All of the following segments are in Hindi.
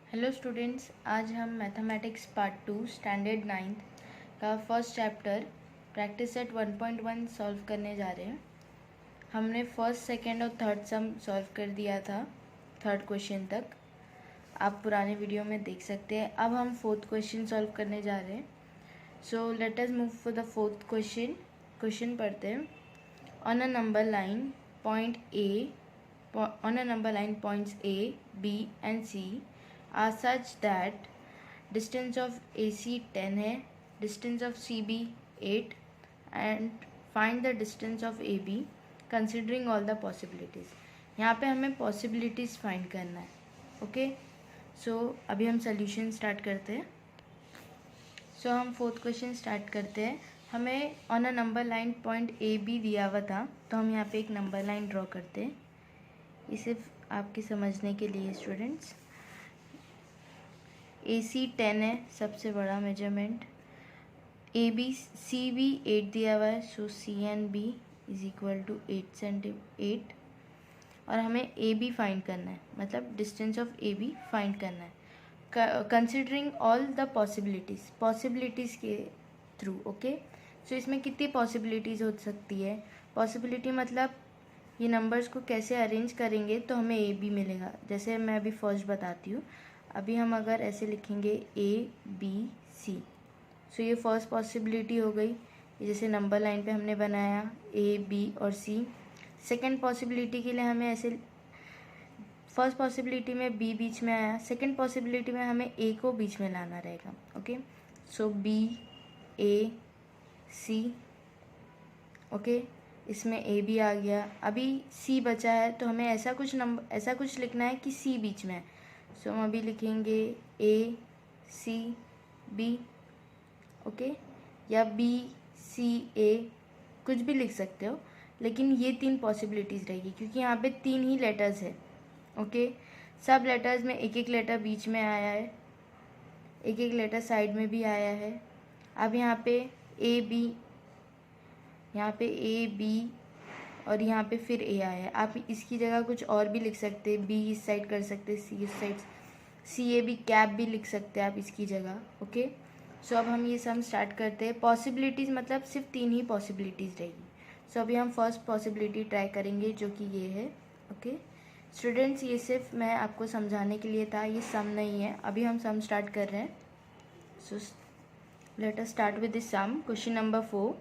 हेलो स्टूडेंट्स, आज हम मैथमेटिक्स पार्ट 2 स्टैंडर्ड 9th का first chapter practice set 1.1 solve करने जा रहे हैं। हमने फर्स्ट, सेकंड और थर्ड सम सॉल्व कर दिया था, थर्ड क्वेश्चन तक। आप पुराने वीडियो में देख सकते हैं। अब हम फोर्थ क्वेश्चन सॉल्व करने जा रहे हैं। So let us move for the fourth question. Question पढ़ते हैं। On a number line points A, B and C are such that distance of AC 10 है, distance of CB 8 and find the distance of AB considering all the possibilities। यहाँ पे हमें possibilities find करना है। ओके, सो अभी हम solution स्टार्ट करते हैं। सो हम फोर्थ क्वेश्चन स्टार्ट करते हैं। हमें on a number line point A B दिया हुआ था, तो हम यहाँ पे एक नंबर लाइन ड्रॉ करते हैं। ये सिर्फ आपके समझने के लिए स्टूडेंट्स। AC 10 है, सबसे बड़ा मेजरमेंट। CB 8 दिया हुआ है, so C and B is equal to 8 और हमें AB फाइंड करना है, मतलब डिस्टेंस ऑफ AB फाइंड करना है कंसिडरिंग ऑल द पॉसिबिलिटीज़ के थ्रू। ओके, सो इसमें कितनी पॉसिबिलिटीज़ हो सकती है। पॉसिबिलिटी मतलब ये नंबर्स को कैसे अरेंज करेंगे तो हमें ए बी मिलेगा। जैसे मैं अभी फर्स्ट बताती हूँ। अभी हम अगर ऐसे लिखेंगे ABC, सो ये फर्स्ट पॉसिबिलिटी हो गई, जैसे नंबर लाइन पे हमने बनाया AB और C। सेकेंड पॉसिबिलिटी के लिए हमें ऐसे, फर्स्ट पॉसिबिलिटी में B बीच में आया, सेकेंड पॉसिबिलिटी में हमें A को बीच में लाना रहेगा। ओके, सो BAC। ओके, इसमें AB आ गया। अभी C बचा है, तो हमें ऐसा कुछ लिखना है कि C बीच में है। सो हम अभी लिखेंगे ACB। ओके, या BCA, कुछ भी लिख सकते हो, लेकिन ये 3 पॉसिबिलिटीज़ रहेगी क्योंकि यहाँ पे 3 ही लेटर्स है। ओके, सब लेटर्स में एक एक लेटर बीच में आया है, एक एक लेटर साइड में भी आया है। अब यहाँ पे AB, यहाँ पे AB और यहाँ पे फिर A आया है। आप इसकी जगह कुछ और भी लिख सकते हैं, B इस साइड कर सकते हैं, C इस साइड, CAB कैप भी लिख सकते हैं आप इसकी जगह। ओके, सो अब हम ये सम स्टार्ट करते हैं। पॉसिबिलिटीज़ मतलब सिर्फ 3 ही पॉसिबिलिटीज़ रहेगी। सो अभी हम फर्स्ट पॉसिबिलिटी ट्राई करेंगे, जो कि ये है। ओके स्टूडेंट्स, ये सिर्फ मैं आपको समझाने के लिए था, ये सम नहीं है। अभी हम सम स्टार्ट कर रहे हैं। So let us start with this sum. Question number 4।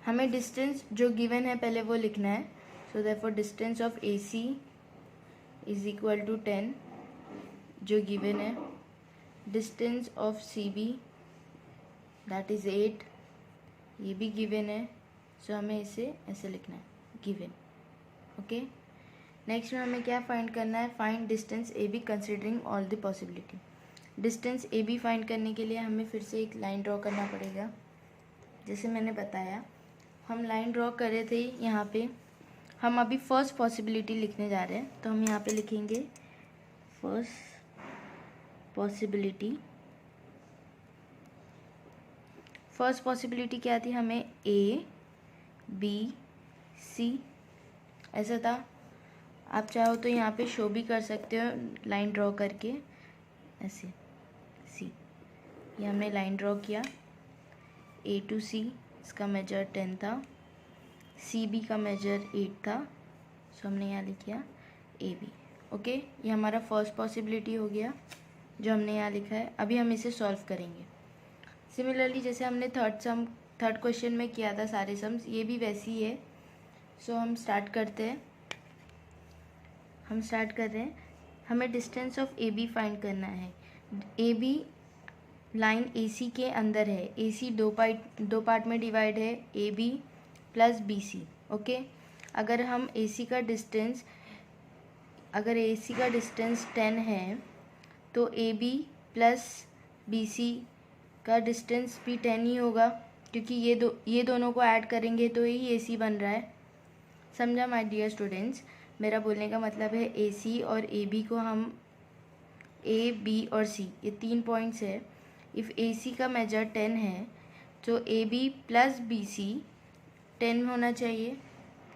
हमें डिस्टेंस जो गिवन है पहले वो लिखना है। So therefore distance of AC is equal to 10, जो गिवन है। Distance of CB that is 8, ये भी गिवन है। सो हमें इसे ऐसे लिखना है, गिवन। ओके, नेक्स्ट में हमें क्या फाइंड करना है, find distance AB considering all the possibility. Distance AB find करने के लिए हमें फिर से एक लाइन ड्रॉ करना पड़ेगा। जैसे मैंने बताया, हम लाइन ड्रॉ कर रहे थे यहाँ पे। हम अभी फर्स्ट पॉसिबिलिटी लिखने जा रहे हैं, तो हम यहाँ पे लिखेंगे फर्स्ट पॉसिबिलिटी। फर्स्ट पॉसिबिलिटी क्या थी, हमें ABC ऐसा था। आप चाहो तो यहाँ पे शो भी कर सकते हो लाइन ड्रॉ करके, ऐसे C। ये हमने लाइन ड्रॉ किया। A to C, इसका मेजर 10 था, CB का मेजर 8 था। सो हमने यहाँ लिख किया AB। ओके, ये हमारा फर्स्ट पॉसिबिलिटी हो गया जो हमने यहाँ लिखा है। अभी हम इसे सॉल्व करेंगे। सिमिलरली जैसे हमने थर्ड क्वेश्चन में किया था सारे सम्स, ये भी वैसी ही है। सो हम स्टार्ट करते हैं। हम स्टार्ट कर रहे हैं। हमें डिस्टेंस ऑफ AB फाइंड करना है। AB लाइन AC के अंदर है। AC दो पार्ट में डिवाइड है, AB प्लस BC। ओके, अगर AC का डिस्टेंस 10 है, तो AB प्लस BC का डिस्टेंस भी 10 ही होगा, क्योंकि ये दोनों को ऐड करेंगे तो ही AC बन रहा है। समझा माय डियर स्टूडेंट्स? मेरा बोलने का मतलब है AC और AB को हम A, B और C, ये 3 पॉइंट्स है। इफ़ AC का मेजर 10 है तो AB प्लस BC 10 होना चाहिए,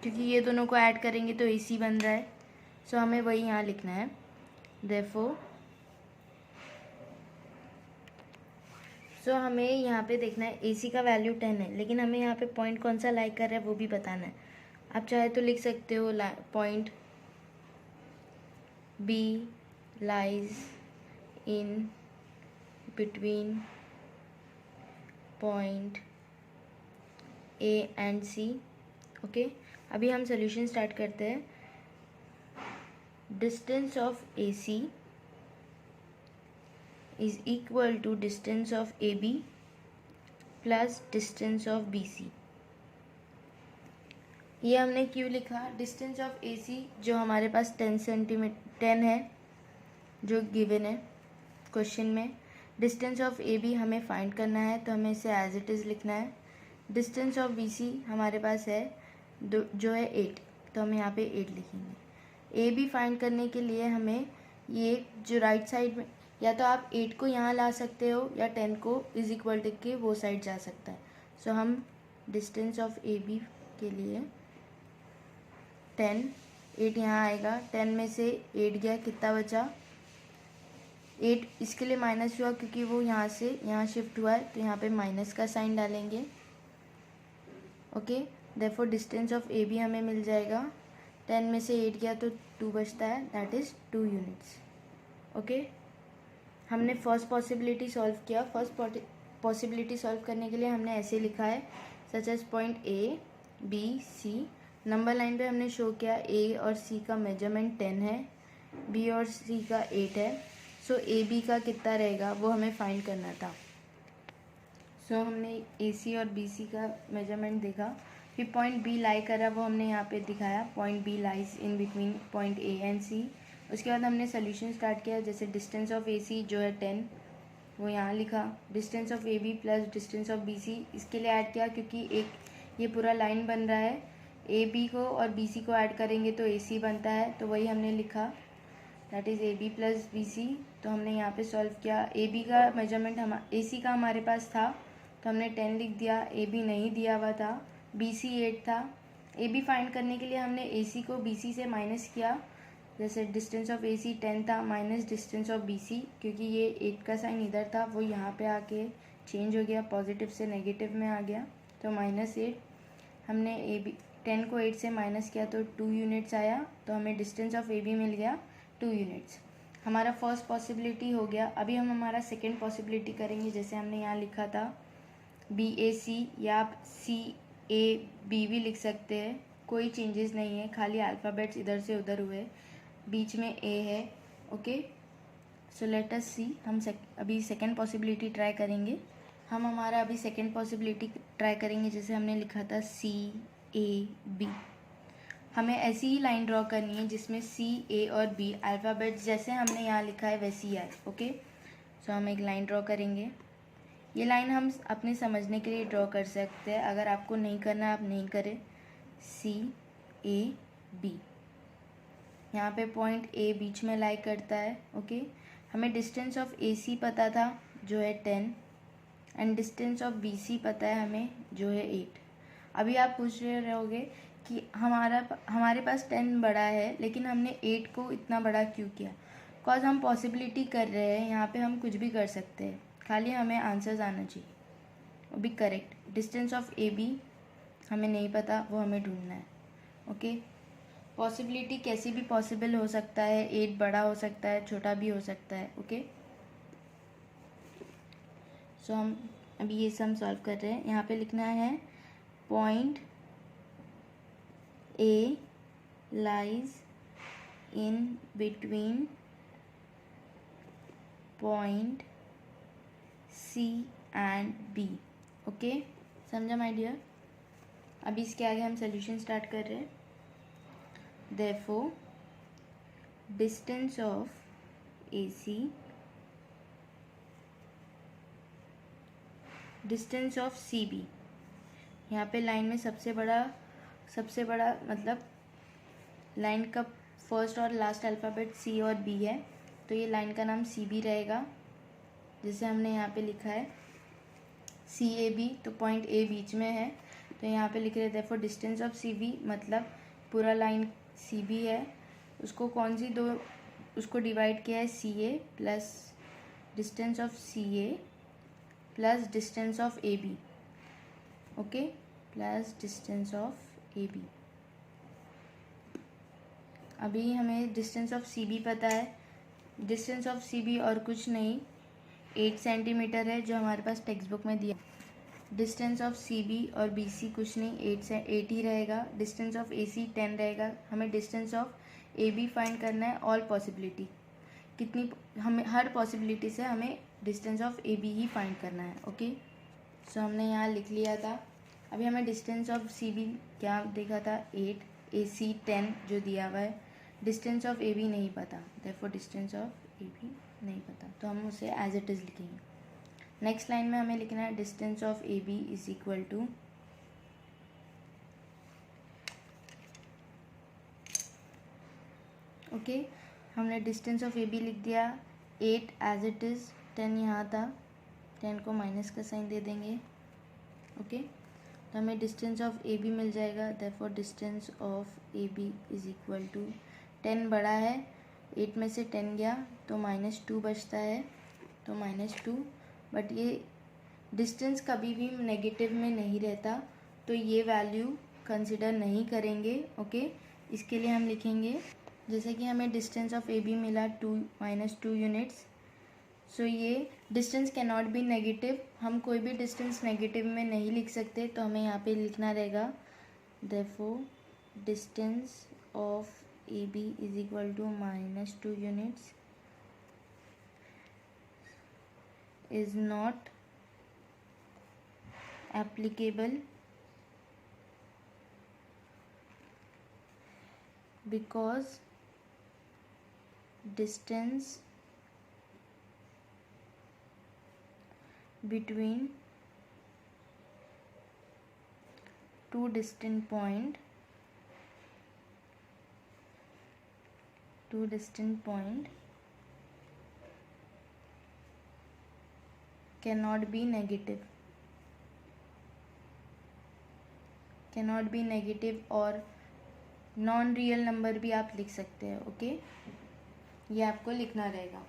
क्योंकि ये दोनों को ऐड करेंगे तो AC बन रहा है। सो हमें वही यहाँ लिखना है। देयरफॉर सो हमें यहाँ पे देखना है AC का वैल्यू 10 है, लेकिन हमें यहाँ पे पॉइंट कौन सा लाई कर रहा है वो भी बताना है। आप चाहे तो लिख सकते हो point B lies in between point A and C। Okay, अभी हम सोल्यूशन स्टार्ट करते हैं। Distance of AC is equal to distance of AB plus distance of BC। ये हमने क्यों लिखा? डिस्टेंस ऑफ AC जो हमारे पास 10 है, जो गिवन है क्वेश्चन में। डिस्टेंस ऑफ AB हमें फाइंड करना है, तो हमें इसे एज इट इज़ लिखना है। डिस्टेंस ऑफ BC हमारे पास है जो है 8, तो हम यहाँ पे 8 लिखेंगे। AB फाइंड करने के लिए हमें ये जो राइट साइड में, या तो आप 8 को यहाँ ला सकते हो या 10 को इज इक्वल टू के वो साइड जा सकता है। सो हम डिस्टेंस ऑफ AB के लिए 10, 8 यहाँ आएगा, 10 में से 8 गया, कितना बचा? 8 इसके लिए माइनस हुआ क्योंकि वो यहाँ से यहाँ शिफ्ट हुआ है, तो यहाँ पे माइनस का साइन डालेंगे। Okay, therefore distance of AB हमें मिल जाएगा, 10 में से 8 गया तो 2 बचता है, दैट इज़ 2 यूनिट्स। ओके, हमने फर्स्ट पॉसिबिलिटी सॉल्व किया। फर्स्ट पॉसिबिलिटी सॉल्व करने के लिए हमने ऐसे लिखा है, such as point A B C। Number line पे हमने शो किया A और C का मेजरमेंट 10 है, B और C का 8 है। सो AB का कितना रहेगा वो हमें फाइंड करना था। सो हमने AC और BC का मेजरमेंट देखा, फिर पॉइंट B लाई करा वो हमने यहाँ पे दिखाया, point B lies in between point A and C। उसके बाद हमने सोल्यूशन स्टार्ट किया, जैसे डिस्टेंस ऑफ AC जो है 10 वो यहाँ लिखा, distance of AB plus distance of BC इसके लिए ऐड किया क्योंकि एक ये पूरा लाइन बन रहा है, AB को और BC को ऐड करेंगे तो AC बनता है, तो वही हमने लिखा, that is AB plus BC। तो हमने यहाँ पे सॉल्व किया। AB का मेजरमेंट AC का हमारे पास था तो हमने 10 लिख दिया, AB नहीं दिया हुआ था, BC 8 था। AB फाइंड करने के लिए हमने AC को BC से माइनस किया, जैसे डिस्टेंस ऑफ AC 10 था माइनस डिस्टेंस ऑफ BC, क्योंकि ये 8 का साइन इधर था वो यहाँ पे आके चेंज हो गया, पॉजिटिव से नेगेटिव में आ गया, तो -8। हमने AB 10 को 8 से माइनस किया तो 2 यूनिट्स आया, तो हमें डिस्टेंस ऑफ AB मिल गया 2 यूनिट्स। हमारा फर्स्ट पॉसिबिलिटी हो गया। अभी हम हमारा सेकेंड पॉसिबिलिटी करेंगे, जैसे हमने यहाँ लिखा था BAC, या आप CAB भी लिख सकते हैं, कोई चेंजेस नहीं है, खाली अल्फ़ाबेट्स इधर से उधर हुए, बीच में A है। ओके, सो लेट अस सी, हम अभी सेकेंड पॉसिबिलिटी ट्राई करेंगे। हम हमारा अभी सेकेंड पॉसिबिलिटी ट्राई करेंगे, जैसे हमने लिखा था CAB। हमें ऐसी ही लाइन ड्रॉ करनी है जिसमें C A और B अल्फ़ाबेट्स जैसे हमने यहाँ लिखा है वैसे ही आए। ओके, सो हम एक लाइन ड्रॉ करेंगे। ये लाइन हम अपने समझने के लिए ड्रॉ कर सकते हैं, अगर आपको नहीं करना आप नहीं करें। CAB, यहाँ पे पॉइंट A बीच में लाई करता है। ओके, हमें डिस्टेंस ऑफ AC पता था जो है 10 एंड डिस्टेंस ऑफ BC पता है हमें जो है 8। अभी आप पूछ रहे होगे कि हमारे पास 10 बड़ा है लेकिन हमने 8 को इतना बड़ा क्यों किया? बिकॉज हम पॉसिबिलिटी कर रहे हैं, यहाँ पे हम कुछ भी कर सकते हैं, खाली हमें आंसर्स आना चाहिए, वो भी करेक्ट। डिस्टेंस ऑफ AB हमें नहीं पता, वो हमें ढूंढना है। ओके, पॉसिबिलिटी कैसी भी पॉसिबल हो सकता है, 8 बड़ा हो सकता है, छोटा भी हो सकता है। ओके, सो हम अभी ये सम सॉल्व कर रहे हैं। यहाँ पे लिखना है point A lies in between point C and B। Okay, समझा माय डियर? अभी इसके आगे हम सोल्यूशन स्टार्ट कर रहे हैं। Therefore distance of AC, distance of CB, यहाँ पे लाइन में सबसे बड़ा मतलब लाइन का फर्स्ट और लास्ट अल्फ़ाबेट C और B है, तो ये लाइन का नाम CB रहेगा। जैसे हमने यहाँ पे लिखा है CAB, तो पॉइंट A बीच में है, तो यहाँ पे लिख रहे थे फॉर डिस्टेंस ऑफ CB, मतलब पूरा लाइन CB है, उसको उसको डिवाइड किया है C A plus distance of C A plus distance of A B, okay, plus distance of A B. अभी हमें डिस्टेंस ऑफ सी बी पता है, डिस्टेंस ऑफ सी बी और कुछ नहीं 8 सेंटीमीटर है जो हमारे पास टेक्स्ट बुक में दिया। डिस्टेंस ऑफ सी बी और बी सी कुछ नहीं 8 ही रहेगा। डिस्टेंस ऑफ ए सी 10 रहेगा। हमें distance of A B find करना है, ऑल पॉसिबिलिटी कितनी, हमें हर पॉसिबिलिटी से हमें डिस्टेंस ऑफ ए बी ही फाइंड करना है, ओके। सो हमने यहाँ लिख लिया था। अभी हमें डिस्टेंस ऑफ सी बी क्या देखा था 8, ए सी 10 जो दिया हुआ है। डिस्टेंस ऑफ ए बी नहीं पता, therefore distance of A B नहीं पता, तो हम उसे एज इट इज़ लिखेंगे। नेक्स्ट लाइन में हमें लिखना है distance of A B is equal to okay, हमने डिस्टेंस ऑफ ए बी लिख दिया 8 एज इट इज़, 10 यहाँ था, 10 को माइनस का साइन दे देंगे, ओके। तो हमें डिस्टेंस ऑफ ए बी मिल जाएगा, therefore distance of A B is equal to 10 बड़ा है, 8 में से 10 गया तो -2 बचता है, तो -2। बट ये डिस्टेंस कभी भी नेगेटिव में नहीं रहता, तो ये वैल्यू कंसिडर नहीं करेंगे, ओके। इसके लिए हम लिखेंगे जैसे कि हमें डिस्टेंस ऑफ ए बी मिला 2 यूनिट्स, सो ये distance can not be negative. हम कोई भी डिस्टेंस नेगेटिव में नहीं लिख सकते, तो हमें यहाँ पे लिखना रहेगा therefore distance of A B is equal to -2 units is not applicable because distance between two distant point cannot be negative, और नॉन रियल नंबर भी आप लिख सकते हैं, ओके। ये आपको लिखना रहेगा।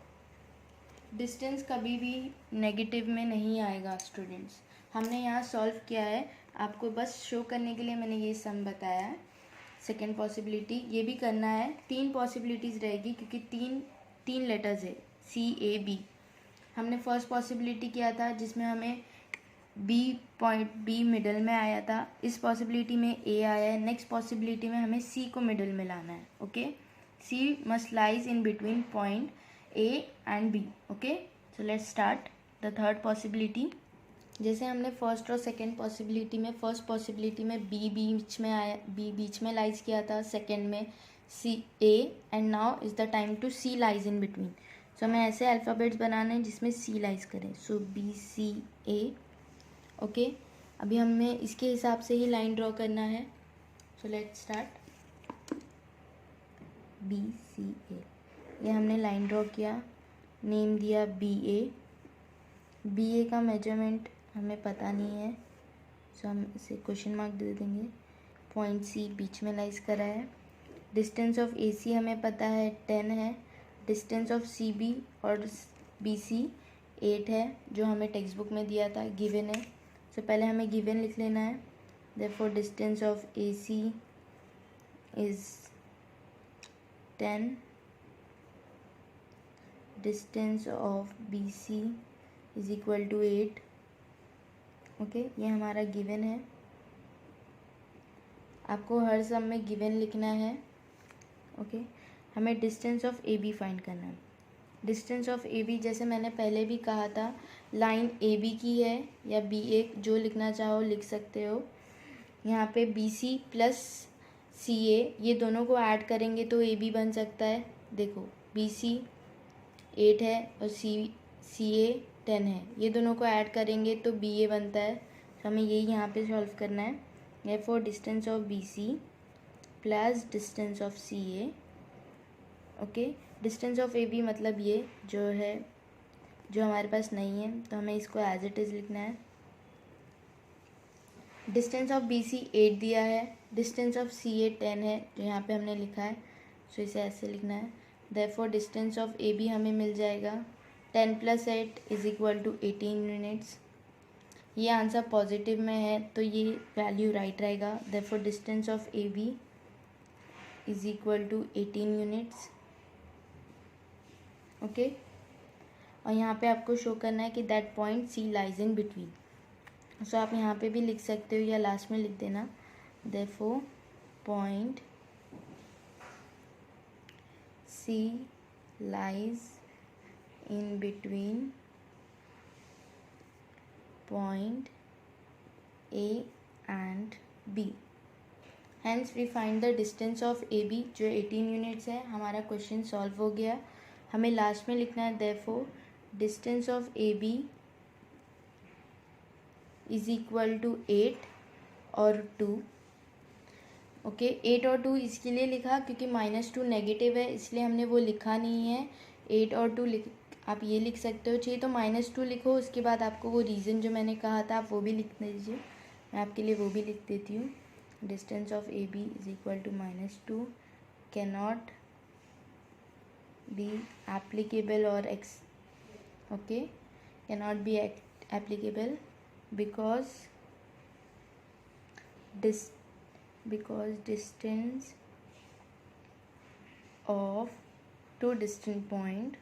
डिस्टेंस कभी भी नेगेटिव में नहीं आएगा स्टूडेंट्स। हमने यहाँ सॉल्व किया है, आपको बस शो करने के लिए मैंने ये सम बताया है। सेकेंड पॉसिबिलिटी ये भी करना है, 3 पॉसिबिलिटीज़ रहेगी क्योंकि तीन लेटर्स है सी ए बी। हमने फर्स्ट पॉसिबिलिटी किया था जिसमें हमें बी मिडल में आया था, इस पॉसिबिलिटी में ए आया है, नेक्स्ट पॉसिबिलिटी में हमें सी को मिडल में लाना है, okay. C must lies in between point A and B, okay. So let's start the third possibility. जैसे हमने फर्स्ट और सेकेंड पॉसिबिलिटी में, फर्स्ट पॉसिबिलिटी में बी बीच में आया, बी बीच में लाइज किया था, सेकेंड में C A, and now is the time to C lies in between. So हमें ऐसे अल्फ़ाबेट्स बनाने हैं जिसमें सी लाइज करें, सो बी सी ए, ओके। अभी हमें इसके हिसाब से ही लाइन ड्रॉ करना है, so let's start B C A. ये हमने लाइन ड्रॉ किया, नेम दिया बी ए का मेजरमेंट हमें पता नहीं है, सो हम इसे क्वेश्चन मार्क दे देंगे। पॉइंट सी बीच में लाइज करा है। डिस्टेंस ऑफ ए सी हमें पता है 10 है। डिस्टेंस ऑफ सी बी और बी सी 8 है जो हमें टेक्स्ट बुक में दिया था, गिवन है। सो पहले हमें गिवन लिख लेना है, therefore distance of A C is 10, distance of B C is equal to 8, okay. ये हमारा गिवन है, आपको हर सम में गिवन लिखना है, ओके। हमें distance of A B find करना है। डिस्टेंस ऑफ ए बी जैसे मैंने पहले भी कहा था, लाइन ए बी की है या बी ए, जो लिखना चाहो लिख सकते हो। यहाँ पे B C plus C A, ये दोनों को ऐड करेंगे तो ए बी बन सकता है। देखो बी सी 8 है और सी ए 10 है, ये दोनों को ऐड करेंगे तो बी ए बनता है। तो हमें यही यहाँ पे सॉल्व करना है। therefore distance of B C plus distance of C A, okay. Distance of A B मतलब ये जो है, जो हमारे पास नहीं है, तो हमें इसको एज इट इज़ लिखना है। डिस्टेंस ऑफ बी सी 8 दिया है, डिस्टेंस ऑफ सी ए 10 है जो यहाँ पे हमने लिखा है, सो इसे ऐसे लिखना है। Therefore distance of A B हमें मिल जाएगा 10 + 8 = 18 यूनिट्स। ये आंसर पॉजिटिव में है तो ये वैल्यू राइट रहेगा। Therefore distance of A B = 18 units. Okay, और यहाँ पे आपको शो करना है कि that point C lies in between. So आप यहाँ पे भी लिख सकते हो या लास्ट में लिख देना, therefore point C lies in between point A and B. Hence we find the distance of A B जो 18 यूनिट्स है। हमारा क्वेश्चन सॉल्व हो गया। हमें लास्ट में लिखना है therefore distance of A B = 8 और 2। ओके, 8 और 2 इसके लिए लिखा क्योंकि -2 नेगेटिव है, इसलिए हमने वो लिखा नहीं है। 8 और 2 आप ये लिख सकते हो, चाहिए तो -2 लिखो, उसके बाद आपको वो रीज़न जो मैंने कहा था आप वो भी लिख दीजिए। मैं आपके लिए वो भी लिख देती हूँ। Distance of A B = -2 cannot be applicable और cannot be applicable because distance of two distant point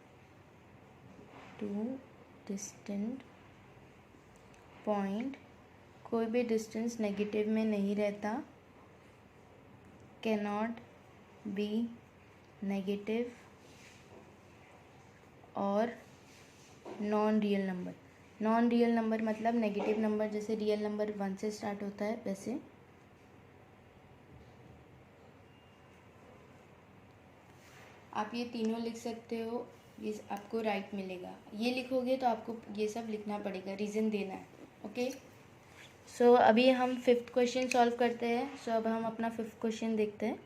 कोई भी डिस्टेंस नेगेटिव में नहीं रहता। cannot be नेगेटिव और नॉन रियल नंबर मतलब नेगेटिव नंबर, जैसे रियल नंबर 1 से स्टार्ट होता है वैसे। आप ये तीनों लिख सकते हो, ये आपको राइट मिलेगा। ये लिखोगे तो आपको ये सब लिखना पड़ेगा, रीज़न देना है। ओके, सो अभी हम 5th क्वेश्चन सॉल्व करते हैं। सो अब हम अपना 5th क्वेश्चन देखते हैं।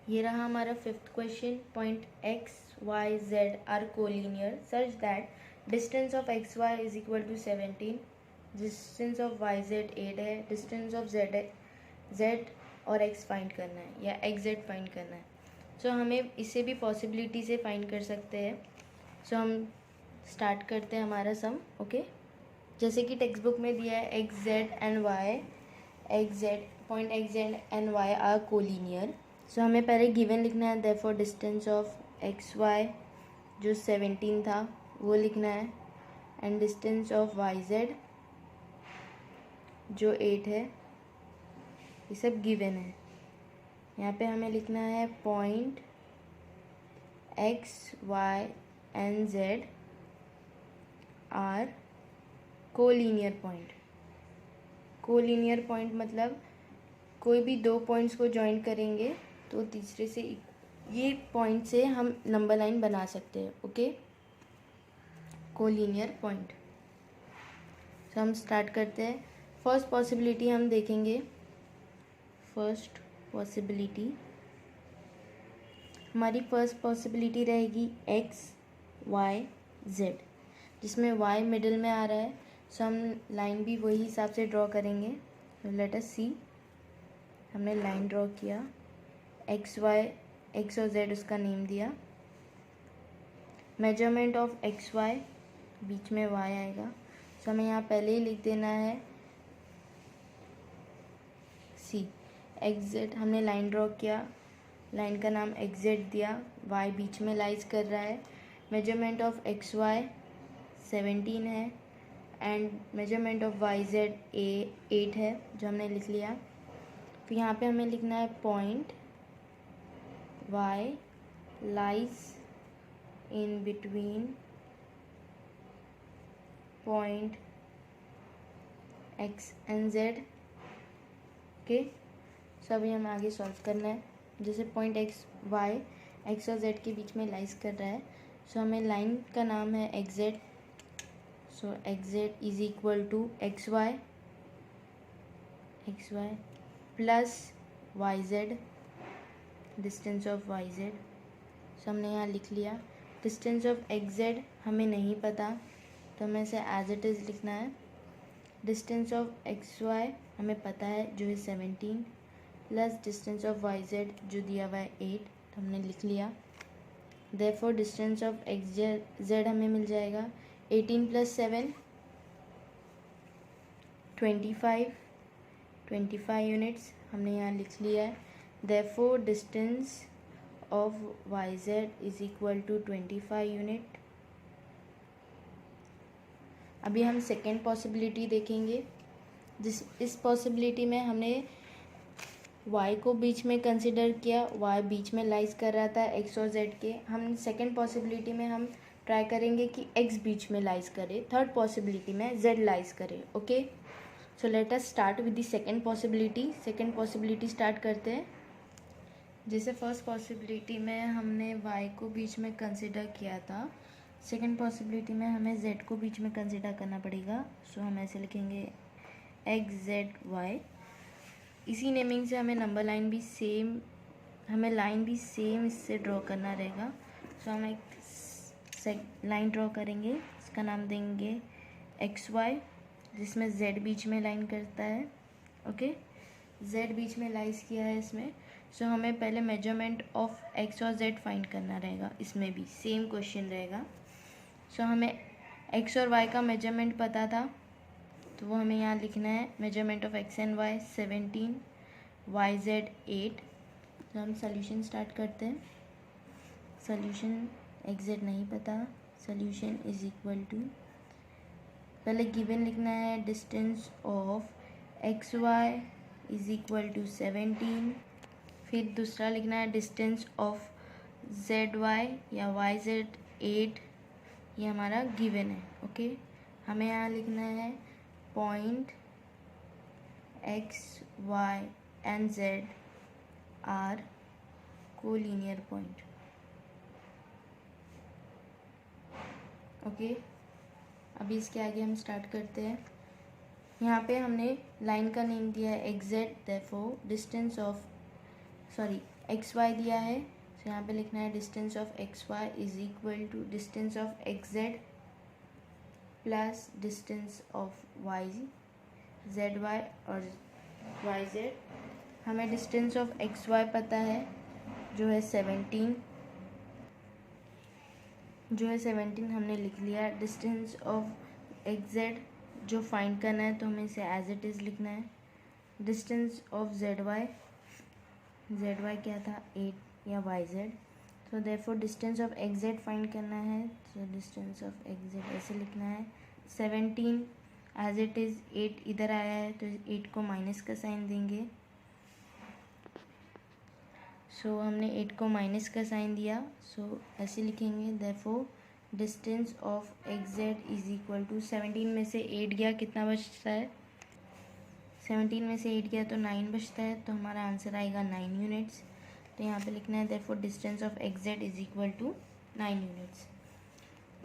ये रहा हमारा 5th question. Point x, y, z are collinear such that distance of X Y = 17, distance of Y Z 8 है, डिस्टेंस ऑफ जेड और एक्स फाइंड करना है या एक्स जेड फाइंड करना है। सो हमें इसे भी पॉसिबिलिटी से फाइंड कर सकते हैं। सो हम स्टार्ट करते हैं हमारा सम। ओके, जैसे कि टेक्स्ट बुक में दिया है X Z and Y, point X Z and Y are collinear. So हमें पहले गिवन लिखना है, therefore distance of X Y जो 17 था वो लिखना है, and distance of Y Z जो 8 है। ये सब गिवन है। यहाँ पे हमें लिखना है point X Y and Z are collinear point. Collinear point मतलब कोई भी दो पॉइंट्स को जॉइन करेंगे तो तीसरे से ये पॉइंट से हम नंबर लाइन बना सकते हैं। Okay, collinear point. तो हम स्टार्ट करते हैं। फर्स्ट पॉसिबिलिटी हम देखेंगे। फर्स्ट पॉसिबिलिटी हमारी फर्स्ट पॉसिबिलिटी रहेगी एक्स वाई जेड, जिसमें वाई मिडिल में आ रहा है। सो हम लाइन भी वही हिसाब से ड्रॉ करेंगे। लेट अस सी, हमने लाइन ड्रॉ किया, एक्स वाई, एक्स और जेड उसका नेम दिया। मेजरमेंट ऑफ एक्स वाई, बीच में वाई आएगा। सो हमें यहाँ पहले ही लिख देना है सी। एक्स जेड हमने लाइन ड्रॉ किया, लाइन का नाम एक्स जेड दिया, वाई बीच में लाइज कर रहा है। मेजरमेंट ऑफ एक्स वाई 17 है and measurement of Y Z 8 है जो हमने लिख लिया। तो यहाँ पे हमें लिखना है point Y lies in between point X and Z. Okay, so अभी हमें आगे सॉल्व करना है। जैसे पॉइंट एक्स वाई एक्स और जेड के बीच में लाइज कर रहा है, सो हमें लाइन का नाम है X Z. So X Z = X Y plus Y Z, distance of Y Z. So हमने यहाँ लिख लिया। डिस्टेंस ऑफ एक्स जेड हमें नहीं पता तो हमें इसे एज इट इज़ लिखना है। डिस्टेंस ऑफ एक्स वाई हमें पता है जो है 17 plus distance of Y Z जो दिया हुआ है 8, तो हमने लिख लिया। Therefore distance of X Z हमें मिल जाएगा 18 + 7 25 यूनिट्स हमने यहाँ लिख लिया है। Therefore distance of Y Z is equal to 25 unit. अभी हम सेकेंड पॉसिबिलिटी देखेंगे। इस पॉसिबिलिटी में हमने y को बीच में कंसिडर किया, y बीच में लाइज कर रहा था x और z के। हम सेकेंड पॉसिबिलिटी में हम ट्राई करेंगे कि x बीच में लाइज करे, थर्ड पॉसिबिलिटी में z लाइज करे। Okay, so let us start with the second possibility. Second possibility start करते हैं। जैसे फर्स्ट पॉसिबिलिटी में हमने y को बीच में कंसिडर किया था, सेकेंड पॉसिबिलिटी में हमें z को बीच में कंसिडर करना पड़ेगा। सो हम ऐसे लिखेंगे x z y। इसी नेमिंग से हमें नंबर लाइन भी सेम, हमें लाइन भी सेम इससे ड्रॉ करना रहेगा। सो हम एक लाइन ड्रॉ करेंगे, इसका नाम देंगे एक्स वाई, जिसमें z बीच में लाइन करता है। ओके, z बीच में लाइज किया है इसमें। सो हमें पहले मेजरमेंट ऑफ x और z फाइंड करना रहेगा। इसमें भी सेम क्वेश्चन रहेगा। सो हमें x और y का मेजरमेंट पता था, तो वो हमें यहाँ लिखना है। Measurement of X and Y 17, Y Z 8। तो हम सोल्यूशन स्टार्ट करते हैं। सोल्यूशन एक्स जेड नहीं पता, सोल्यूशन इज इक्वल टू, पहले गिवन लिखना है distance of X Y is equal to 17। फिर दूसरा लिखना है डिस्टेंस ऑफ जेड वाई या वाई जेड 8। ये हमारा गिवन है। ओके, हमें यहाँ लिखना है point X Y and Z are collinear point. Okay, अभी इसके आगे हम स्टार्ट करते हैं। यहाँ पे हमने लाइन का नेम दिया है X Z, therefore distance of X Y दिया है। तो यहाँ पे लिखना है distance of X Y is equal to distance of X Z plus distance of Y Z Y और वाई जेड। हमें डिस्टेंस ऑफ एक्स वाई पता है, जो है 17, हमने लिख लिया। डिस्टेंस ऑफ एक्स जेड जो फाइंड करना है, तो हमें इसे एज इट इज़ लिखना है। डिस्टेंस ऑफ जेड वाई क्या था 8 या वाई जेड। तो therefore distance of X Z find करना है, तो डिस्टेंस ऑफ एक्स जेड ऐसे लिखना है 17 एज इट इज़। 8 इधर आया है तो 8 को माइनस का साइन देंगे। सो हमने 8 को माइनस का साइन दिया। सो ऐसे लिखेंगे therefore distance of X Z is equal to 17 में से 8 गया, कितना बचता है? 17 में से 8 गया तो 9 बचता है। तो हमारा आंसर आएगा 9 यूनिट्स। तो यहाँ पे लिखना है therefore distance of X Z is equal to 9 units.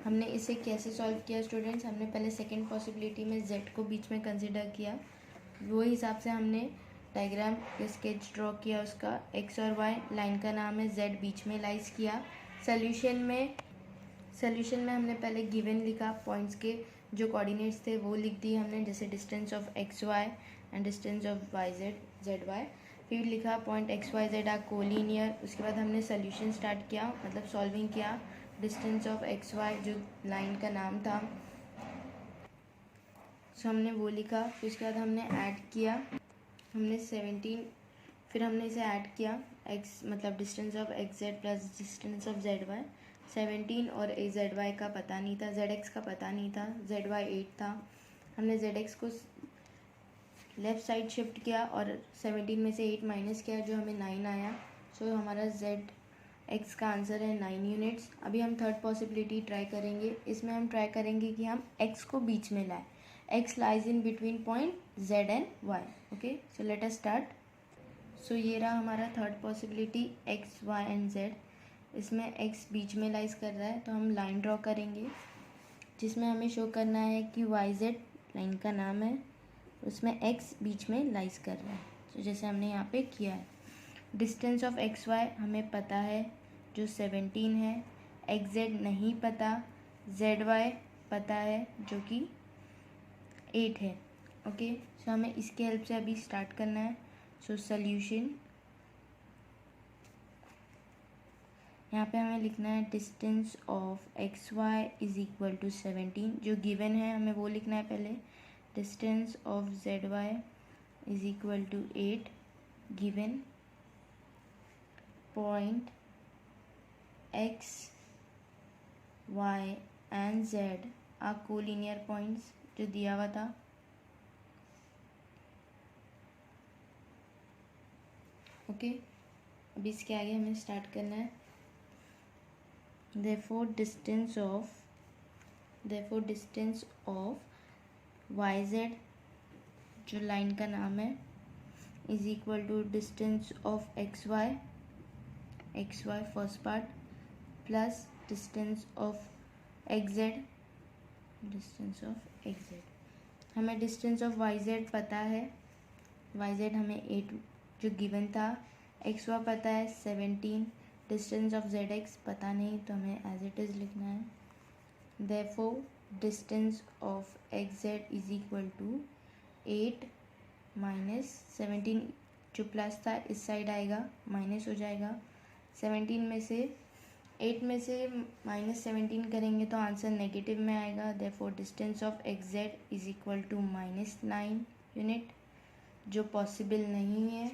हमने इसे कैसे सॉल्व किया स्टूडेंट्स? हमने पहले सेकेंड पॉसिबिलिटी में z को बीच में कंसिडर किया, वो हिसाब से हमने डायग्राम स्केच ड्रॉ किया उसका। x और y लाइन का नाम है, z बीच में लाइज किया। सोल्यूशन में हमने पहले गिवन लिखा, पॉइंट्स के जो कोऑर्डिनेट्स थे वो लिख दिए हमने, जैसे distance of X Y and distance of Y Z Y. फिर लिखा point X Y Z are collinear. उसके बाद हमने सोल्यूशन स्टार्ट किया, मतलब सॉल्विंग किया। डिस्टेंस ऑफ एक्स वाई जो लाइन का नाम था, सो हमने वो लिखा। फिर उसके बाद हमने ऐड किया, हमने 17, फिर हमने इसे ऐड किया एक्स मतलब distance of X Z plus distance of Z Y. 17 और जेड वाई का पता नहीं था, जेड एक्स का पता नहीं था, जेड वाई 8 था। हमने जेड एक्स को लेफ़्ट साइड शिफ्ट किया और 17 में से 8 माइनस किया, जो हमें 9 आया। सो हमारा जेड एक्स का आंसर है 9 यूनिट्स। अभी हम थर्ड पॉसिबिलिटी ट्राई करेंगे। इसमें हम ट्राई करेंगे कि हम एक्स को बीच में लाएं। X lies in between point Z and Y. Okay, so let us start. So ये रहा हमारा third possibility, X Y and Z. इसमें एक्स बीच में लाइज कर रहा है, तो हम लाइन ड्रॉ करेंगे जिसमें हमें शो करना है कि वाई जेड लाइन का नाम है, उसमें एक्स बीच में लाइज कर रहा है। तो जैसे हमने यहाँ पे किया है। डिस्टेंस ऑफ एक्स वाई हमें पता है, जो 17 है। एक्स जेड नहीं पता, जेड वाई पता है जो कि 8 है। ओके, सो हमें इसके हेल्प से अभी स्टार्ट करना है। सो सोल्यूशन, यहाँ पे हमें लिखना है distance of X Y is equal to 17, जो गिवन है हमें वो लिखना है पहले। Distance of Z Y is equal to 8, given point X Y and Z are collinear points, जो दिया हुआ था। ओके, अभी इसके आगे हमें स्टार्ट करना है। therefore distance of yz, जो लाइन का नाम है, is equal to distance of X Y first part plus distance of X Z. हमें डिस्टेंस ऑफ वाई जेड पता है, वाई जेड हमें 8 जो गिवन था, एक्स वाई पता है 17, डिस्टेंस ऑफ जेड एक्स पता नहीं, तो हमें एज इट इज़ लिखना है। Therefore distance of X Z is equal to 8 minus 17, जो प्लस था इस साइड आएगा, माइनस हो जाएगा। 17 में से 8 में से माइनस 17 करेंगे तो आंसर नेगेटिव में आएगा। Therefore distance of X Z is equal to -9 unit, जो पॉसिबल नहीं है।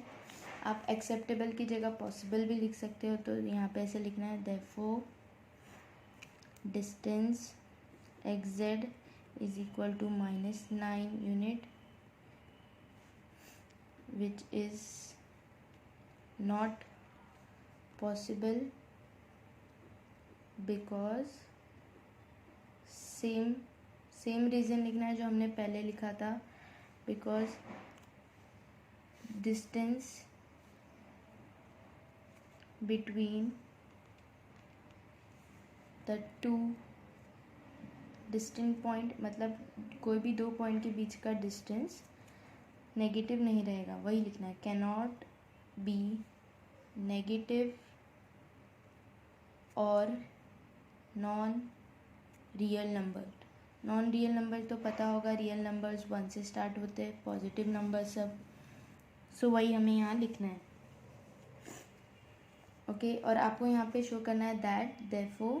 आप एक्सेप्टेबल की जगह पॉसिबल भी लिख सकते हो, तो यहाँ पे ऐसे लिखना है। Therefore distance X Z is equal to -9 unit, which is not possible because same reason लिखना है जो हमने पहले लिखा था, because distance between the two distant point, मतलब कोई भी दो पॉइंट के बीच का डिस्टेंस नेगेटिव नहीं रहेगा, वही लिखना है। कैनॉट बी नेगेटिव और नॉन रियल नंबर तो पता होगा, रियल नंबर्स 1 से स्टार्ट होते हैं, पॉजिटिव नंबर सब, सो वही हमें यहाँ लिखना है। ओके, और आपको यहाँ पे शो करना है दैट देयरफॉर,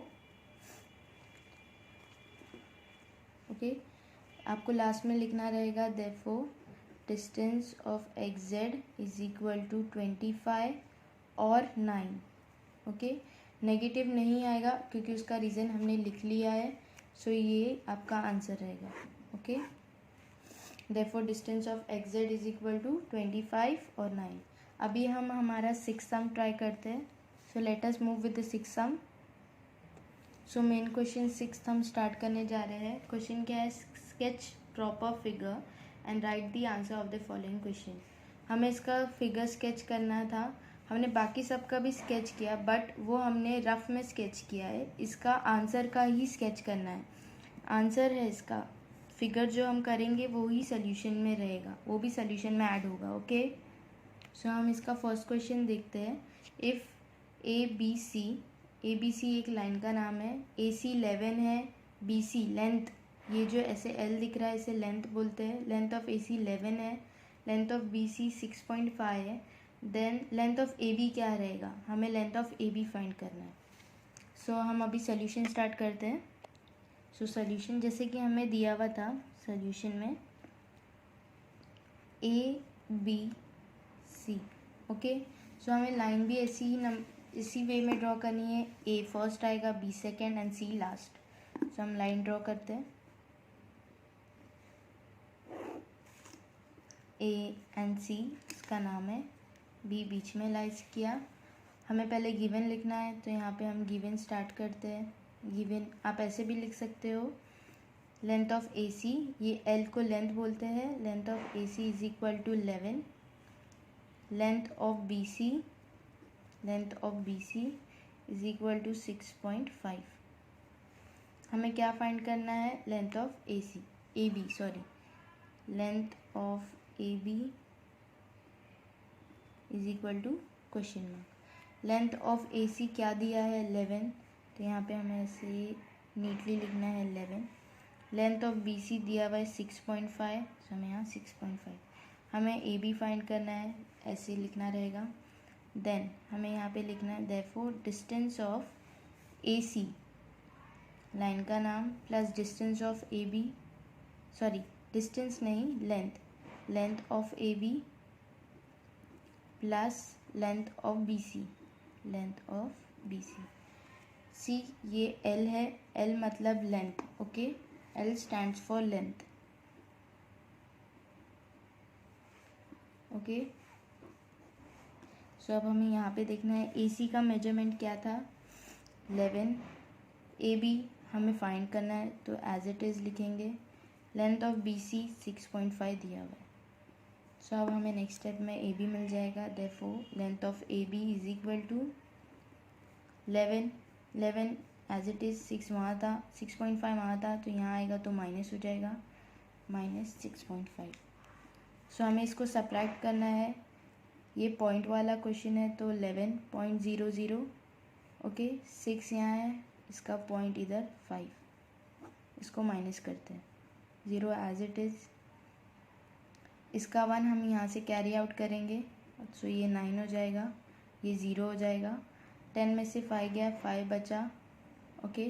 ओके, आपको लास्ट में लिखना रहेगा therefore distance of X Z is equal to 25 और 9। ओके, नेगेटिव नहीं आएगा क्योंकि उसका रीज़न हमने लिख लिया है, सो ये आपका आंसर रहेगा। Okay, therefore distance of X Z is equal to 25 और 9। अभी हम हमारा 6th सम ट्राई करते हैं। So let us move with the 6th sum. So main question 6th हम स्टार्ट करने जा रहे हैं। क्वेश्चन क्या है? Sketch proper figure and right the answer of the following question. हमें इसका फिगर स्केच करना था, हमने बाकी सब का भी स्केच किया, बट वो हमने रफ में स्केच किया है। इसका आंसर का ही स्केच करना है, आंसर है इसका। फिगर जो हम करेंगे वो ही सोल्यूशन में रहेगा, वो भी सोल्यूशन में ऐड होगा। ओके, सो हम इसका फर्स्ट क्वेश्चन देखते हैं। इफ़ ए बी सी एक लाइन का नाम है, ए सी 11 है, बी सी लेंथ, ये जो ऐसे एल दिख रहा है इसे लेंथ बोलते हैं। लेंथ ऑफ ए सी 11 है, लेंथ ऑफ बी सी 6.5 है, then length of A B क्या रहेगा? हमें length of A B find करना है। सो हम अभी सोल्यूशन स्टार्ट करते हैं। सो सोल्यूशन जैसे कि हमें दिया हुआ था, सोल्यूशन में ए बी सी। ओके, सो हमें लाइन भी इसी वे में ड्रॉ करनी है। ए फर्स्ट आएगा, B second and C last. So हम लाइन ड्रॉ करते हैं। ए एंड सी इसका नाम है, बी बीच में लाइज किया। हमें पहले गिवन लिखना है, तो यहाँ पे हम गिवन स्टार्ट करते हैं। गिवन आप ऐसे भी लिख सकते हो, लेंथ ऑफ ए सी, ये एल को लेंथ बोलते हैं, length of A C is equal to 11, length of B C is equal to 6.5। हमें क्या फाइंड करना है? Length of A B length of A B is equal to question mark. Length of A C क्या दिया है? 11, तो यहाँ पे हमें ऐसे नीटली लिखना है 11। लेंथ ऑफ बी सी दिया हुआ है 6.5, तो हमें यहाँ 6.5। हमें ए बी फाइंड करना है, ऐसे लिखना रहेगा। देन हमें यहाँ पे लिखना है therefore distance of AC, line का नाम, plus distance of AB, sorry distance नहीं, length of AB plus length of BC, see ये L है, L मतलब length, okay, L stands for length, okay. So अब हमें यहाँ पे देखना है AC का मेजरमेंट क्या था 11, AB हमें फाइंड करना है तो एज इट इज़ लिखेंगे, लेंथ ऑफ BC 6.5 दिया हुआ है। सो अब हमें नेक्स्ट स्टेप में AB मिल जाएगा, therefore length of AB is equal to 11 as it is 6 वहाँ था, 6.5 वहाँ था, तो यहाँ आएगा तो माइनस हो जाएगा, -6.5। सो हमें इसको सब्ट्रैक्ट करना है, ये पॉइंट वाला क्वेश्चन है तो 11.00, ओके, 6 यहाँ है, इसका पॉइंट इधर 5, इसको माइनस करते हैं, 0 एज इट इज़, इसका 1 हम यहाँ से कैरी आउट करेंगे, सो ये 9 हो जाएगा, ये 0 हो जाएगा, 10 में से 5 गया, 5 बचा, ओके,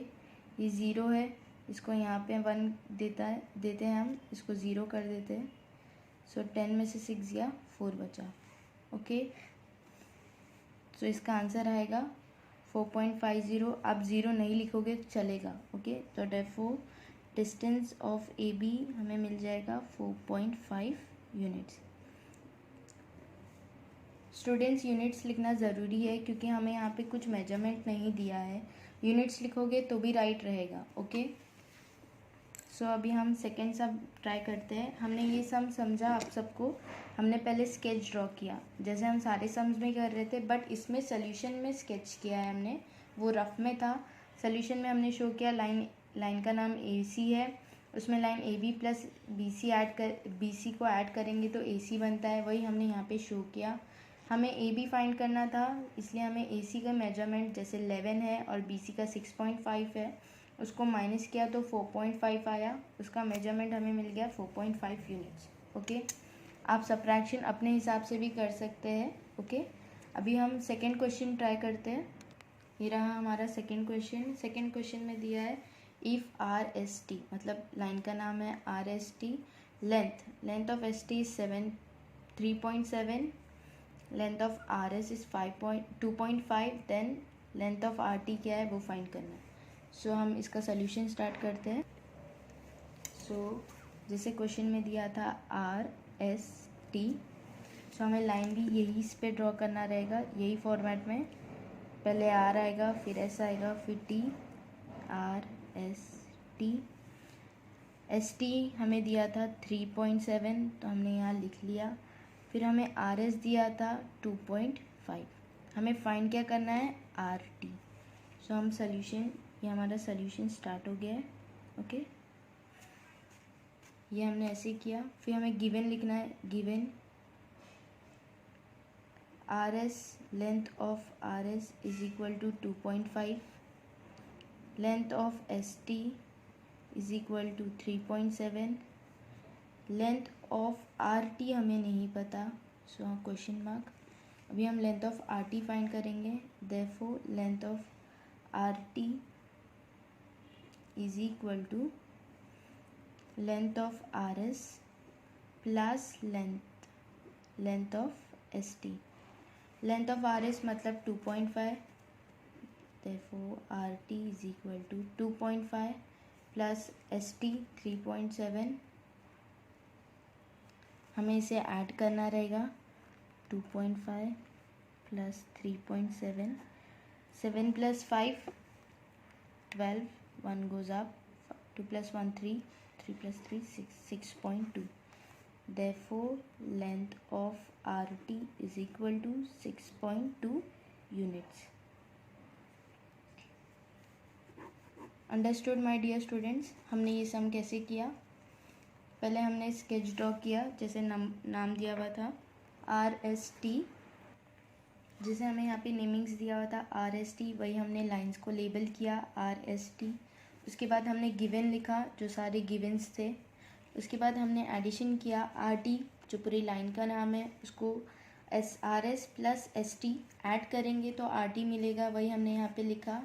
ये 0 है, इसको यहाँ पे 1 देते हैं हम, इसको 0 कर देते हैं, सो 10 में से 6 गया, 4 बचा, ओके। सो इसका आंसर आएगा 4.50, आप 0 नहीं लिखोगे चलेगा, ओके। तो देयरफॉर डिस्टेंस ऑफ AB हमें मिल जाएगा 4.5 यूनिट्स। स्टूडेंट्स यूनिट्स लिखना ज़रूरी है क्योंकि हमें यहाँ पे कुछ मेजरमेंट नहीं दिया है, यूनिट्स लिखोगे तो भी राइट रहेगा, ओके। सो अभी हम सेकेंड सम ट्राई करते हैं। हमने ये सम समझा आप सबको, हमने पहले स्केच ड्रॉ किया जैसे हम सारे सम्स में कर रहे थे, बट इसमें सोल्यूशन में स्केच किया है हमने, वो रफ में था। सोल्यूशन में हमने शो किया लाइन का नाम AC है, उसमें लाइन AB प्लस BC को ऐड करेंगे तो AC बनता है, वही हमने यहाँ पे शो किया। हमें AB फाइंड करना था, इसलिए हमें AC का मेजरमेंट जैसे 11 है और BC का 6.5 है, उसको माइनस किया तो 4.5 आया, उसका मेजरमेंट हमें मिल गया 4.5 यूनिट्स, ओके। आप सब्ट्रैक्शन अपने हिसाब से भी कर सकते हैं, ओके। अभी हम सेकेंड क्वेश्चन ट्राई करते हैं। ये रहा हमारा सेकेंड क्वेश्चन में दिया है इफ़ RST, मतलब लाइन का नाम है RST, length of ST is 3.7, length of RS is 2.5, then length of RT क्या है वो फाइंड करना है। सो हम इसका सोल्यूशन स्टार्ट करते हैं। सो जैसे क्वेश्चन में दिया था RST, सो हमें लाइन भी यही इस पे ड्रॉ करना रहेगा, यही फॉर्मेट में, पहले R आएगा, फिर S आएगा, फिर T, RST। ST हमें दिया था 3.7, तो हमने यहाँ लिख लिया, फिर हमें RS दिया था 2.5, हमें फाइंड क्या करना है RT। सो हम सोल्यूशन, ये हमारा सोल्यूशन स्टार्ट हो गया है, ओके। ये हमने ऐसे किया, फिर हमें गिवन लिखना है, given RS, length of RS is equal to 2.5, length of ST is equal to 3.7, length of RT हमें नहीं पता, सो क्वेश्चन मार्क। अभी हम लेंथ ऑफ RT फाइंड करेंगे, therefore length of RT is equal to length of RS plus length of ST। Length of RS मतलब 2.5, therefore RT is equal to 2.5 plus ST 3.7, हमें इसे ऐड करना रहेगा, 2.5 plus 3.7, 7 plus 5 12, 1 goes up, 2 plus 1 3, 3 plus 3 6.2, therefore length of RT is equal to 6.2 units. Understood my dear students. हमने ये सम कैसे किया, पहले हमने स्केच ड्रॉ किया जैसे नाम दिया हुआ था RST, जैसे हमें यहाँ पे नेमिंग्स दिया हुआ था RST, वही हमने लाइंस को लेबल किया RST। उसके बाद हमने गिवन लिखा जो सारे गिवन्स थे, उसके बाद हमने एडिशन किया RT जो पूरी लाइन का नाम है, उसको S R S plus S T add करेंगे तो आर टी मिलेगा, वही हमने यहाँ पे लिखा।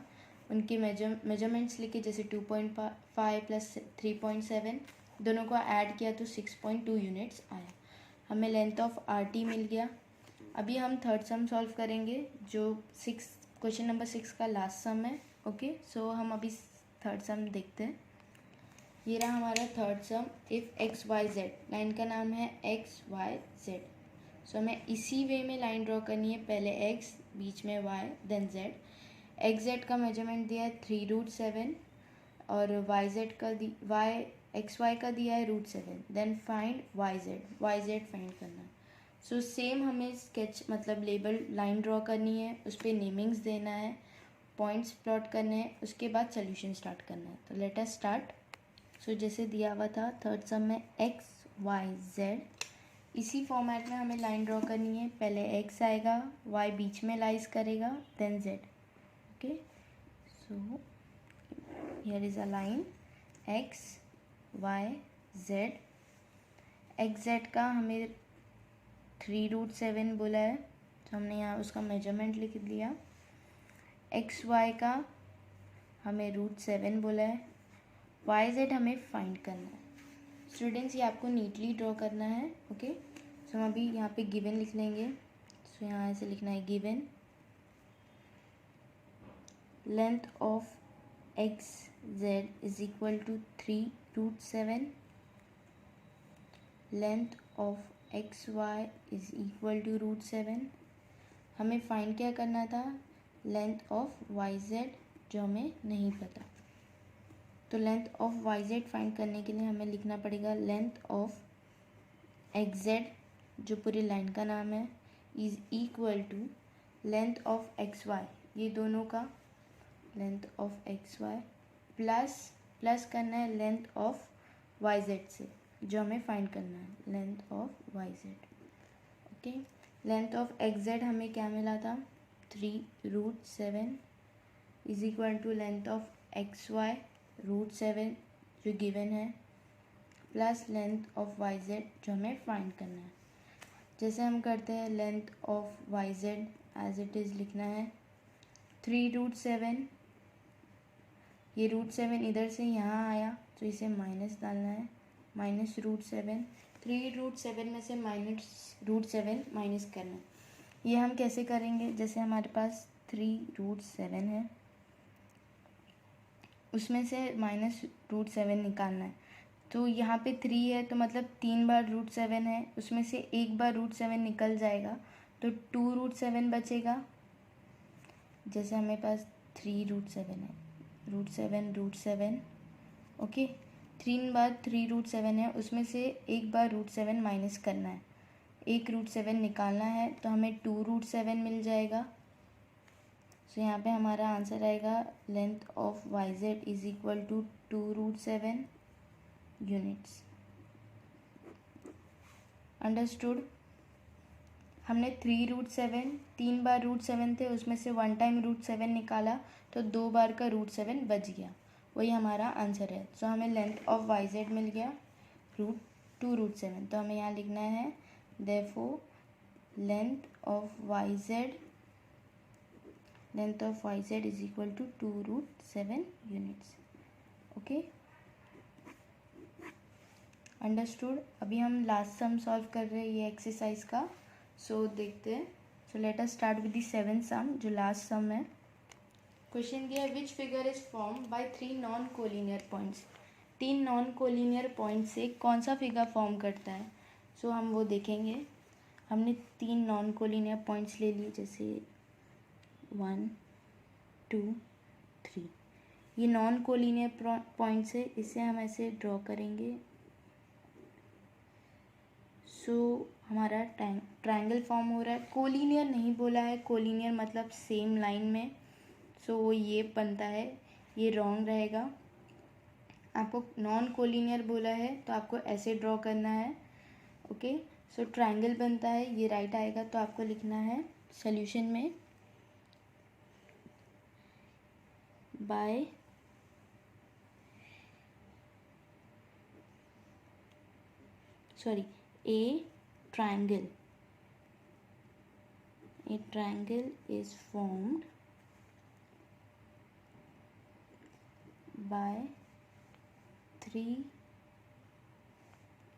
उनके मेजरमेंट्स लिखे, जैसे 2.5 प्लस 3.7, दोनों को ऐड किया तो 6.2 यूनिट्स आया। हमें लेंथ ऑफ आर टी मिल गया। अभी हम थर्ड सम सॉल्व करेंगे, जो क्वेश्चन नंबर 6 का लास्ट सम है। ओके, सो हम अभी थर्ड सम देखते हैं। ये रहा हमारा third sum. If X Y Z, line का नाम है एक्स वाई जेड। सो हमें इसी वे में लाइन ड्रॉ करनी है, पहले एक्स, बीच में Y, then Z. X Z का मेजरमेंट दिया है 3√7 और वाई जेड का एक्स वाई का दिया है √7। Then find Y Z find करना है। सो सेम हमें स्केच मतलब लेबल लाइन ड्रॉ करनी है, उस पर नेमिंग्स देना है, पॉइंट्स प्लॉट करने हैं, उसके बाद सोल्यूशन स्टार्ट करना है। तो लेट अस स्टार्ट। सो जैसे दिया हुआ था थर्ड सम में एक्स वाई जेड, इसी फॉर्मेट में हमें लाइन ड्रॉ करनी है। पहले एक्स आएगा, वाई बीच में लाइज करेगा, then Z. Okay, so here is a line X Y Z. X Z का हमें 3√7 बोला है, तो हमने यहाँ उसका मेजरमेंट लिख दिया। एक्स वाई का हमें √7 बोला है। वाई जेड हमें फाइंड करना है। स्टूडेंट्स, ये आपको नीटली ड्रॉ करना है। ओके, सो हम अभी यहाँ पे गिवन लिख लेंगे। सो यहाँ ऐसे लिखना है, given length of X Z is equal to 3√7, length of X Y is equal to √7। हमें फाइंड क्या करना था? लेंथ ऑफ वाई जेड, जो हमें नहीं पता। तो length of Y Z find करने के लिए हमें लिखना पड़ेगा लेंथ ऑफ एक्स जेड, जो पूरी लाइन का नाम है, is equal to length of X Y, ये दोनों का length of X Y, plus करना है लेंथ ऑफ वाई जेड से, जो हमें फाइंड करना है length of Y Z. Okay, length of X Z हमें क्या मिला था? 3√7 is equal to length of X Y √7 जो गिवन है, plus length of Y Z जो हमें फाइंड करना है। जैसे हम करते हैं, length of Y Z as it is लिखना है 3√7, ये √7 इधर से यहाँ आया तो इसे माइनस डालना है, माइनस √7, 3√7 में से -√7 माइनस करना है। ये हम कैसे करेंगे? जैसे हमारे पास 3√7 है, उसमें से -√7 निकालना है। तो यहाँ पे 3 है, तो मतलब 3 बार √7 है, उसमें से एक बार √7 निकल जाएगा, तो 2√7 बचेगा। जैसे हमें पास 3√7 है, √7 ओके, 3 बार 3√7 है, उसमें से एक बार √7 माइनस करना है, एक √7 निकालना है, तो हमें 2√7 मिल जाएगा। सो यहाँ पे हमारा आंसर आएगा length of Y Z is equal to 2√7 units. Understood? हमने 3√7, 3 बार √7 थे, उसमें से 1 टाइम √7 निकाला, तो 2 बार का √7 बच गया, वही हमारा आंसर है। सो हमें लेंथ ऑफ वाई जेड मिल गया 2√7। तो हमें यहाँ लिखना है therefore length of Y Z is equal to 2√7 units। Okay, understood? अभी हम लास्ट सम सॉल्व कर रहे हैं ये एक्सरसाइज का। सो देखते हैं। So let us start with the 7th सम, जो लास्ट सम है। क्वेश्चन दिया, which figure is form by 3 non collinear points. 3 non collinear point से कौन सा फिगर फॉर्म करता है? सो हम वो देखेंगे। हमने 3 नॉन कोलिनियर पॉइंट्स ले लिए, जैसे 1 2 3, ये नॉन कोलिनियर पॉइंट्स है, इसे हम ऐसे ड्रॉ करेंगे। सो हमारा ट्रायंगल फॉर्म हो रहा है। कोलिनियर नहीं बोला है, कोलिनियर मतलब सेम लाइन में, सो वो ये बनता है, ये रॉन्ग रहेगा। आपको नॉन कोलिनियर बोला है तो आपको ऐसे ड्रॉ करना है। ओके, सो ट्रायंगल बनता है, ये राइट आएगा। तो आपको लिखना है सॉल्यूशन में by a triangle A triangle is formed by 3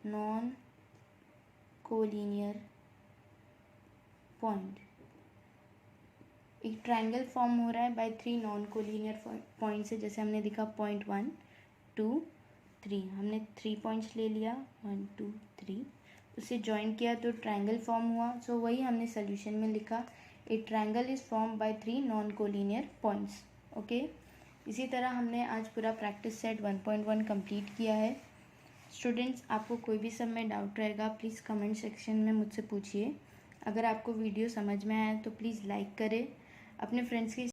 non-collinear point. एक ट्रायंगल फॉर्म हो रहा है बाय 3 नॉन कोलिनियर पॉइंट से, जैसे हमने दिखा पॉइंट 1 2 3, हमने 3 पॉइंट्स ले लिया 1 2 3, उसे ज्वाइन किया तो ट्रायंगल फॉर्म हुआ। सो वही हमने सोल्यूशन में लिखा, ए triangle is form by 3 non collinear points. Okay, इसी तरह हमने आज पूरा प्रैक्टिस सेट 1.1 कंप्लीट किया है। स्टूडेंट्स, आपको कोई भी सब में डाउट रहेगा प्लीज़ कमेंट सेक्शन में मुझसे पूछिए। अगर आपको वीडियो समझ में आया तो प्लीज़ लाइक करें, अपने फ्रेंड्स के